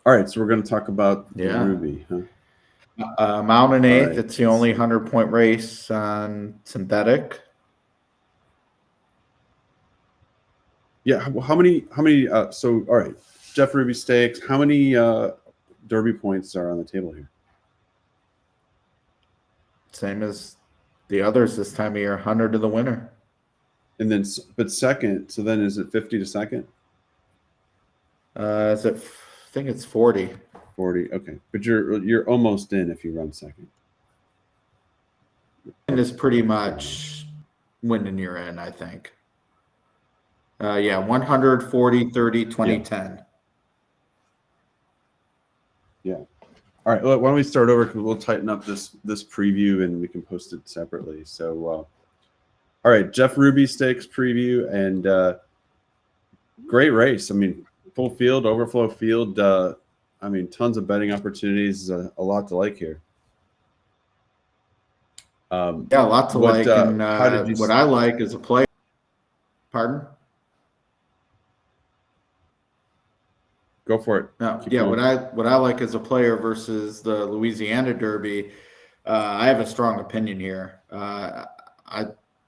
All right, so we're going to talk about the Yeah. Ruby. Huh? Mount and All eighth. right. It's the only 100-point race on synthetic. Yeah. Well, how many? So, all right, Jeff Ruby Stakes. How many Derby points are on the table here? Same as the others this time of year. 100 to the winner. And then, but second. So then, is it 50 to second? Is it? I think it's 40. 40. Okay, but you're almost in if you run second. And it's pretty much winning you're in, I think. Yeah, 140, 30, 20, Yeah. 10. Yeah. All right. Well, why don't we start over? Because we'll tighten up this preview and we can post it separately. So, all right, Jeff Ruby Stakes preview and great race. I mean, full field, overflow field. I mean, tons of betting opportunities. A lot to like here. Yeah, a lot to like. And how did you? what I like is a player. Pardon? Go for it. No, yeah, what I like as a player versus the Louisiana Derby, I have a strong opinion here. I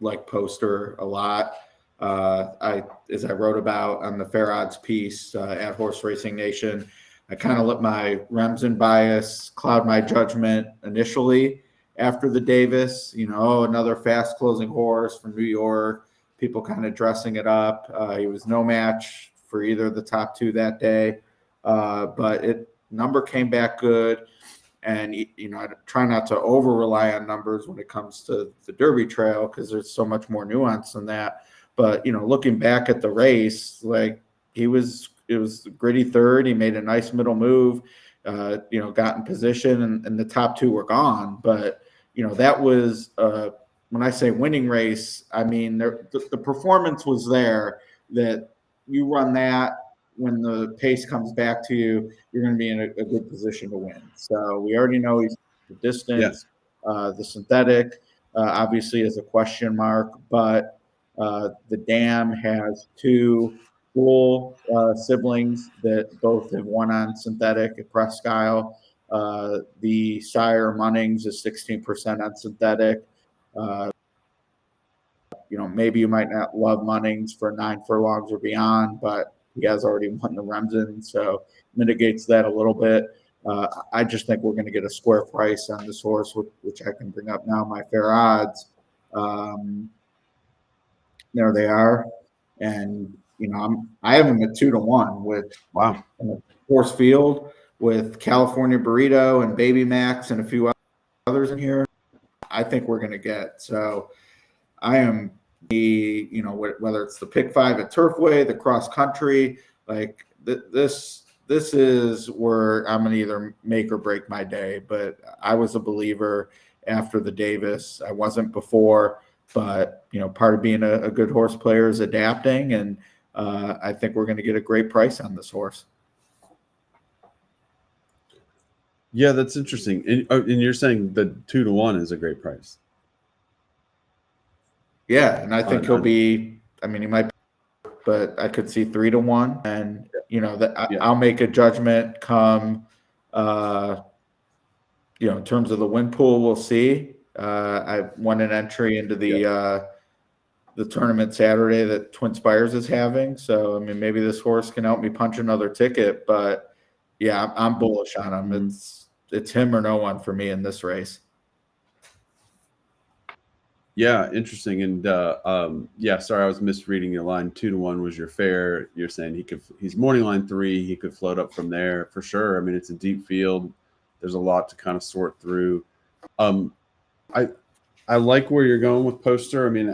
like Poster a lot. As I wrote about on the Fair Odds piece at Horse Racing Nation, I kind of let my Remsen bias cloud my judgment initially after the Davis. Another fast closing horse from New York. People kind of dressing it up. He was no match for either of the top two that day. But number came back good, and I try not to over rely on numbers when it comes to the Derby Trail because there's so much more nuance than that. But looking back at the race, like it was gritty third. He made a nice middle move, got in position, and the top two were gone. But that was when I say winning race, I mean the performance was there that you run that. When the pace comes back to you, you're going to be in a good position to win. So we already know he's the distance. The synthetic obviously is a question mark, but the dam has two dual siblings that both have won on synthetic at Presque Isle. The sire Munnings is 16% on synthetic. Maybe you might not love Munnings for 9 furlongs or beyond, but he has already won the Remsen, so mitigates that a little bit. I just think we're going to get a square price on this horse, which I can bring up now, my Fair Odds. There they are. And, I have them at 2-1 with horse field with California Burrito and Baby Max and a few others in here. I think we're going to get. So I am whether it's the pick 5 at Turfway, the cross country, like this is where I'm going to either make or break my day. But I was a believer after the Davis. I wasn't before, but part of being a good horse player is adapting, and I think we're going to get a great price on this horse. Yeah, that's interesting. And you're saying the 2-1 is a great price. Yeah, and I think he'll be. I mean, he might, but I could see 3-1, and I'll make a judgment come. In terms of the win pool, we'll see. I won an entry into the tournament Saturday that Twin Spires is having. So I mean, maybe this horse can help me punch another ticket. But yeah, I'm bullish on him. Mm-hmm. It's him or no one for me in this race. Yeah, interesting. And sorry, I was misreading your line. 2-1 was your fair. You're saying he's morning line 3. He could float up from there for sure. I mean, it's a deep field. There's a lot to kind of sort through. I like where you're going with Poster. I mean,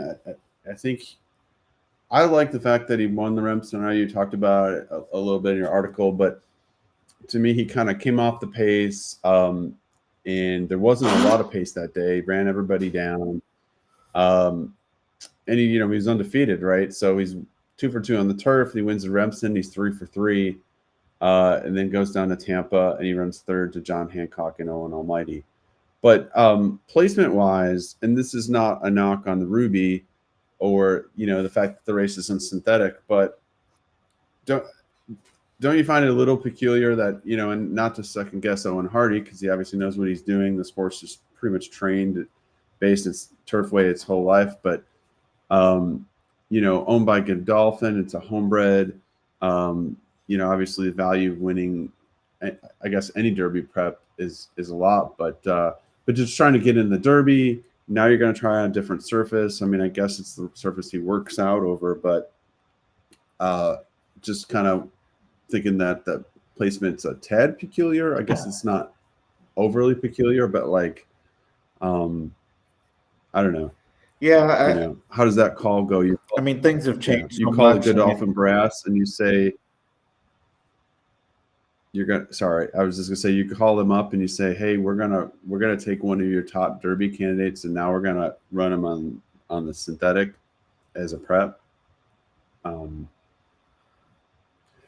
I think I like the fact that he won the Remsen. I know you talked about it a little bit in your article, but to me, he kind of came off the pace, and there wasn't a lot of pace that day. He ran everybody down. And he was undefeated, right? So he's 2 for 2 on the turf. He wins the Remsen. He's 3 for 3, and then goes down to Tampa and he runs third to John Hancock and Owen Almighty. But placement wise, and this is not a knock on the Ruby or the fact that the race isn't synthetic, but does don't you find it a little peculiar that, and not to second guess Owen Hardy, because he obviously knows what he's doing. This horse is pretty much trained based in Turfway its whole life, but owned by Godolphin, it's a homebred. Obviously the value of winning, I guess any Derby prep is a lot, but just trying to get in the Derby. Now you're going to try on a different surface. I mean, I guess it's the surface he works out over, but just kind of thinking that the placement's a tad peculiar. I guess it's not overly peculiar, but like, I don't know. Yeah. How does that call go? Things have changed. You call the Godolphin brass and you say, I was just gonna say, you call them up and you say, hey, we're gonna take one of your top Derby candidates and now we're gonna run him on the synthetic as a prep.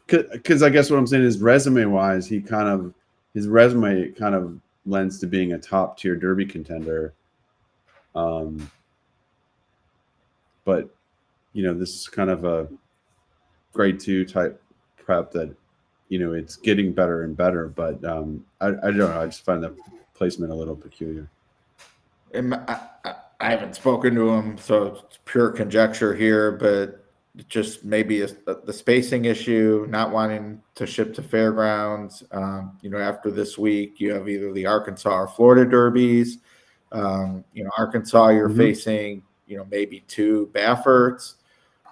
Because I guess what I'm saying is, resume wise, his resume kind of lends to being a top tier Derby contender. But this is kind of a grade 2 type prep that, it's getting better and better, but I don't know. I just find the placement a little peculiar. I haven't spoken to him, so it's pure conjecture here, but just maybe the spacing issue, not wanting to ship to fairgrounds. After this week, you have either the Arkansas or Florida Derbies. Arkansas, you're facing, maybe 2 Bafferts.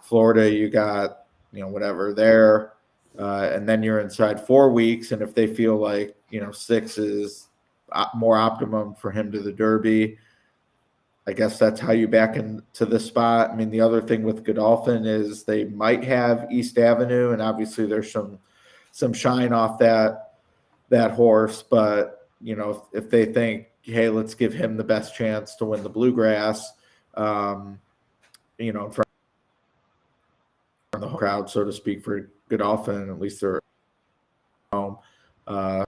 Florida, you got, whatever there. And then you're inside 4 weeks. And if they feel like, 6 is more optimum for him to the Derby, I guess that's how you back into the spot. I mean, the other thing with Godolphin is they might have East Avenue, and obviously there's some shine off that horse. But, if they think, hey, let's give him the best chance to win the Bluegrass, in front of the crowd, so to speak, for Godolphin, at least they're home. We're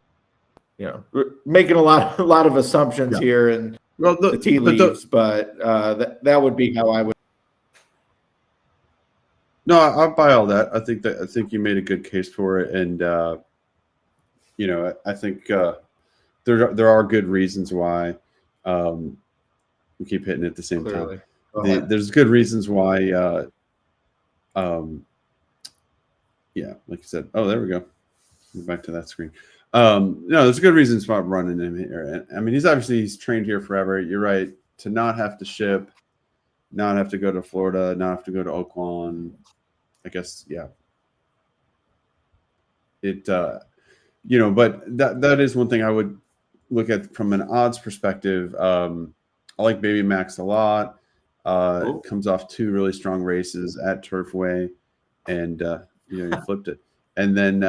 making a lot of assumptions here and the tea leaves, but that would be how I would. No, I'll buy all that. I think you made a good case for it, and I think there are good reasons why we keep hitting it at the same time. There's good reasons why. Like you said. Oh, there we go. Back to that screen. No, there's good reasons for running him here. I mean, he's trained here forever. You're right. To not have to ship, not have to go to Florida, not have to go to Oaklawn. I guess, yeah. It, but that is one thing I would look at from an odds perspective. I like Baby Max a lot. It comes off 2 really strong races at Turfway, and you flipped it. And then,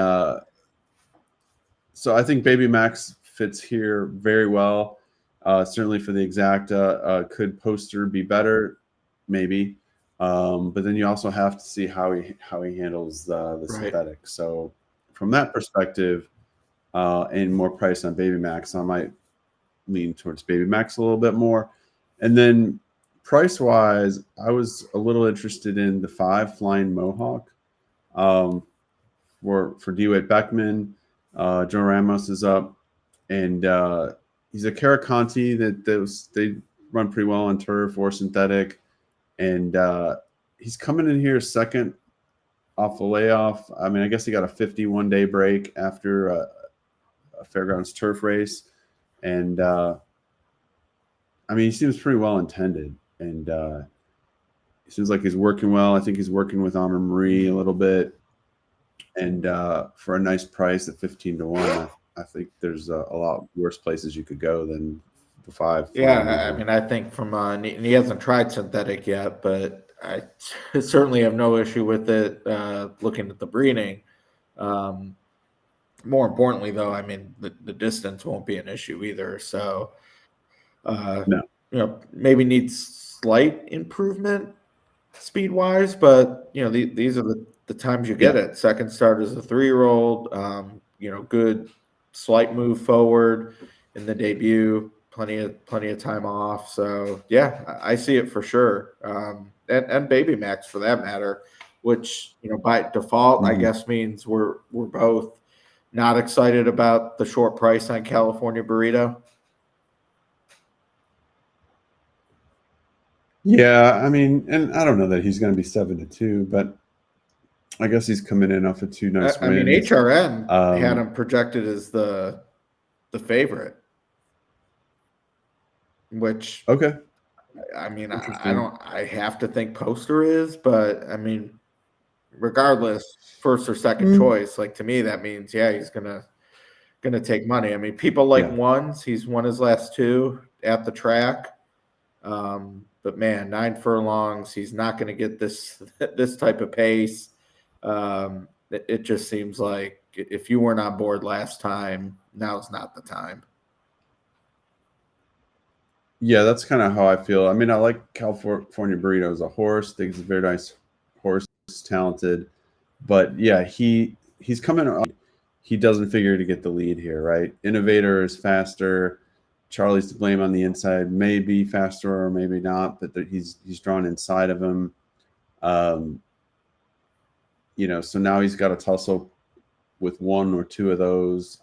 so I think Baby Max fits here very well. Certainly for the exacta. Could Poster be better? Maybe. But then you also have to see how he handles the synthetic. So from that perspective, and more price on Baby Max, I might lean towards Baby Max a little bit more. And then price wise, I was a little interested in the 5 Flying Mohawk for DeWitt Beckman. Joe Ramos is up, and he's a Caraconti that they run pretty well on turf or synthetic, and he's coming in here second off the layoff. I mean, I guess he got a 51-day break after a fairgrounds turf race, and I mean, he seems pretty well intended, and he seems like he's working well. I think he's working with Honor Marie a little bit. And for a nice price at 15-1, I think there's a lot worse places you could go than the 5. Yeah, I mean, I think from he hasn't tried synthetic yet, but I certainly have no issue with it. Looking at the breeding, more importantly, though, I mean, the distance won't be an issue either. So, no. Maybe needs slight improvement speed wise, but these are the times you get it. Second start as a 3-year-old, good slight move forward in the debut, plenty of time off. So yeah, I see it for sure. And Baby Max for that matter which, by default, I Mhm. guess means we're both not excited about the short price on California Burrito. Yeah, I mean, and I don't know that he's going to be 7-2, but I guess he's coming in off of two nice I mean, wins. HRN had Um, him projected as the favorite, which, okay, I mean, interesting. I have to think Poster is, but I mean, regardless, first or second Mm, choice, like to me, that means, yeah, he's gonna take money. I mean, people like yeah, ones. He's won his last two at the track. But man, 9 furlongs, he's not going to get this type of pace. It just seems like if you weren't on board last time, now's not the time. yeah, that's kind of how I feel. I mean, I like California Burrito as a horse. Think he's a very nice horse, talented, but yeah, he's coming. He doesn't figure to get the lead here, right? Innovator is faster. Charlie's to blame on the inside, maybe faster or maybe not, but he's drawn inside of him. Um, so now he's got to tussle with one or two of those.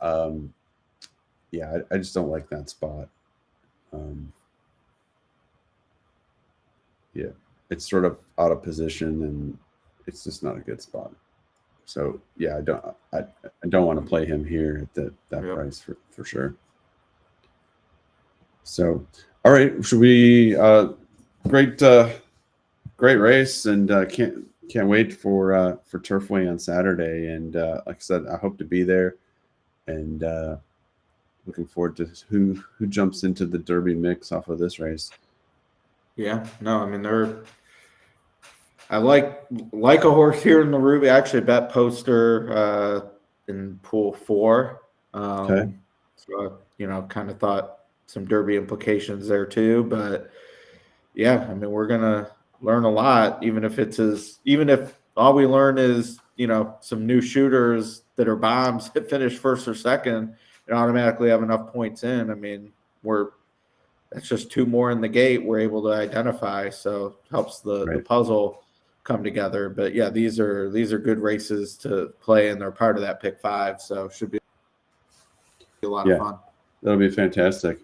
Yeah, I just don't like that spot. Um, yeah, it's sort of out of position and it's just not a good spot. So yeah, I don't want to play him here at that Yep. price for sure. So, all right, should we? Great, great race, and can't wait for Turfway on Saturday. And like I said, I hope to be there, and looking forward to who jumps into the Derby mix off of this race. Yeah, no, I mean I like a horse here in the Ruby. I actually bet Poster in pool 4. Okay. So kind of thought some Derby implications there too. But yeah, I mean we're gonna learn a lot, even if all we learn is some new shooters that are bombs that finish first or second and automatically have enough points in. I mean that's just 2 more in the gate we're able to identify, so helps the Right. puzzle come together. But yeah, these are good races to play, and they're part of that pick 5, so should be a lot of Yeah, fun. that'll be fantastic.